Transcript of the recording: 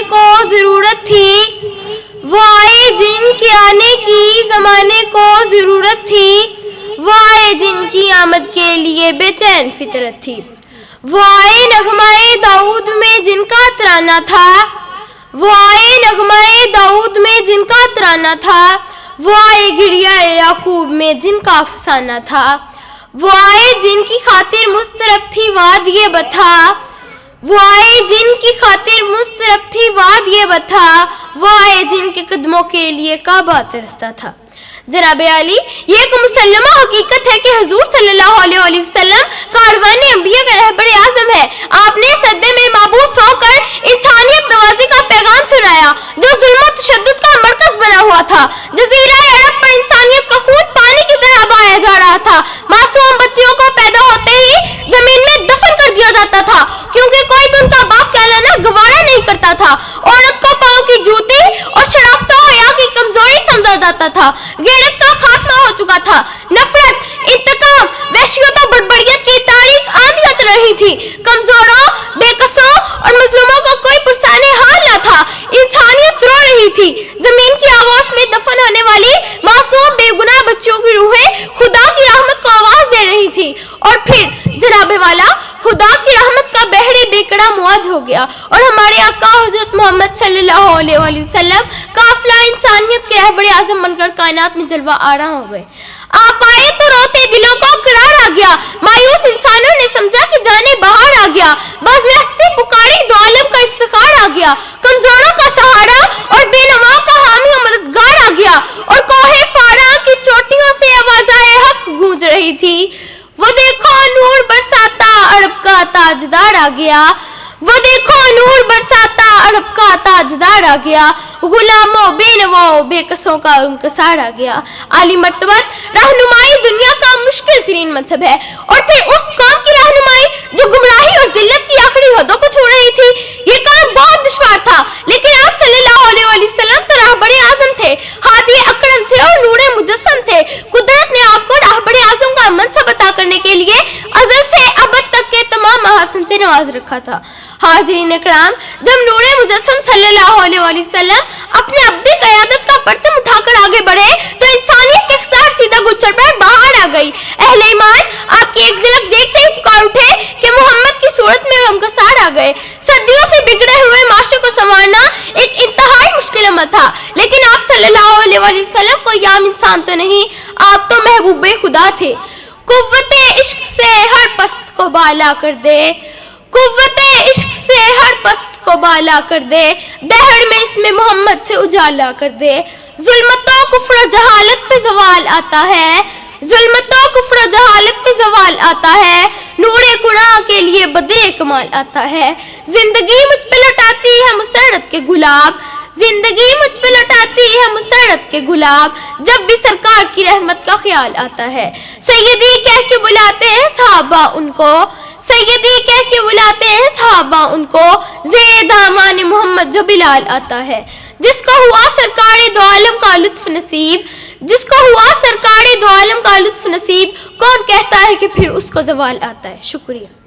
کو ضرورت تھی، وہ آئے جن کے آنے کی زمانے کو ضرورت تھی، وہ آئے جن کی آمد کے لیے بے چین فطرت تھی، وہ آئے نغمۂ داؤد میں جن کا ترانہ تھا، وہ آئے نغمۂ داؤد میں جن کا ترانہ تھا، وہ آئے گڑیا یعقوب میں جن کا افسانہ تھا، وہ آئے جن کی خاطر مضطرب تھی وادی بتھا، وہ آئے جن کی خاطر مضطرب تھی وادی بتھا، وہ آئے جن کے قدموں کے لیے کعبہ ترستا تھا۔ جناب عالی، یہ ایک مسلمہ حقیقت ہے کہ حضور صلی اللہ علیہ وآلہ وسلم کاروان انبیاء کا رہبر اعظم ہے۔ آپ نے سدے میں مابعوث ہو کر انسانیت نوازی کا پیغام سنایا جو ظلم و تشدد کا مرکز بنا ہوا تھا۔ جزیرہ عرب پر انسانیت کا خون پانی کی طرح بہایا جا رہا تھا۔ معصوم بچیوں کو پیدا ہوتے ہی زمین میں دفن کر دیا جاتا تھا کیونکہ کوئی بھی ان کا باپ کہلانا گوارا نہیں کرتا تھا۔ عورت کو پاؤں کی جوتی اور شرافت و حیا کی کمزوری سمجھا جاتا تھا۔ غیرت کا خاتمہ ہو چکا تھا۔ نفرت، انتقام، وحشیت و بڑبڑیت کی تاریخ آندھی اچ رہی تھی۔ کمزوروں، بے قصوں اور مظلوموں کو کوئی پرسان حال نہ تھا۔ انسانیت رو رہی تھی۔ زمین کی آغوش میں دفن ہونے والی معصوم بے گناہ بچیوں کی روحیں خدا کی رحمت کو آواز دے رہی تھی۔ اور پھر جناب والا خدا کی رحمت کا بحری بیکڑا مواج ہو گیا اور ہمارے آقا حضرت محمد صلی اللہ علیہ وآلہ وسلم قافلہ انسانیت کے رہبر اعظم بن کر کائنات میں جلوہ آرا ہو گئے۔ آپ آئے تو روتے دلوں کو قرار آ گیا، مایوس انسانوں نے سمجھا کہ جانے بہار آ گیا، باز میں ہستی پکاری دو عالم کا افتخار آ گیا، کمزوروں کا سہارا اور بے نواؤں کا حامی و مددگار آ گیا، اور کوہ فاراں کی چوٹیوں سے آوازائے حق گونج رہی تھی۔ وہ دیکھو نور برساتا عرب کا تاجدار آ گیا، وہ دیکھو نور برساتا عرب کا تاجدار آ گیا، غلاموں بے نواؤں بے قصوں کا انکسار آ گیا۔ عالی مرتبت رہنمائی دنیا کا مشکل ترین منصب ہے، اور پھر اس قوم کی رہنمائی جو گمراہی اور ذلت کی آخری حدوں کو چھو رہی تھی۔ یہ کام بہت دشوار تھا، لیکن آپ صلی اللہ علیہ وآلہ وسلم تو راہبر اعظم تھے، ہادی اکرم تھے اور نور مجسم تھے۔ قدرت نے آپ کو راہبر اعظم کا منصب عطا کرنے کے لیے ازل سے ابد تک کے تمام محاسن سے نواز رکھا تھا۔ حاضرین اکرام، جب نور مجسم صلی اللہ علیہ وآلہ وسلم اپنے ابدی قیادت کا پرچم اٹھا کر آگے بڑھے تو انسانیت کے خسار سیدھا گلچر پر بہار آ گئی۔ اہل ایمان آپ کی ایک جھلک دیکھتے ہی پکار اٹھے کہ محمد کی صورت میں غمگسار آ گئے۔ صدیوں سے بگڑے ہوئے معاشرے کو سنوارنا ایک انتہائی مشکل عمل تھا، لیکن آپ صلی اللہ علیہ وآلہ وسلم کوئی عام انسان تو نہیں، آپ تو محبوب خدا تھے۔ قوت عشق سے ہر پست کو بالا کر دے، قوت عشق سے ہر پست کو بالا کر دے، دہر میں اس میں محمد سے اجالا کر دے۔ ظلمت و کفر و جہالت پہ زوال آتا ہے، ظلمت و کفر و جہالت پہ زوال آتا ہے، نور قرآن کے لیے بدر کمال آتا ہے۔ زندگی مجھ پہ لوٹاتی ہے مسرت کے گلاب، زندگی مجھ پہ لوٹاتی ہے مسرت کے گلاب، جب بھی سرکار کی رحمت کا خیال آتا ہے۔ سیدی کہہ کے بلاتے ہیں صحابہ ان کو، سیدی کہہ کے بلاتے ہیں صحابہ ان کو، زیر دامان محمد جو بلال آتا ہے۔ جس کو ہوا سرکار دو عالم کا لطف نصیب، جس کو ہوا سرکار دو عالم کا لطف نصیب، کون کہتا ہے کہ پھر اس کو زوال آتا ہے؟ شکریہ۔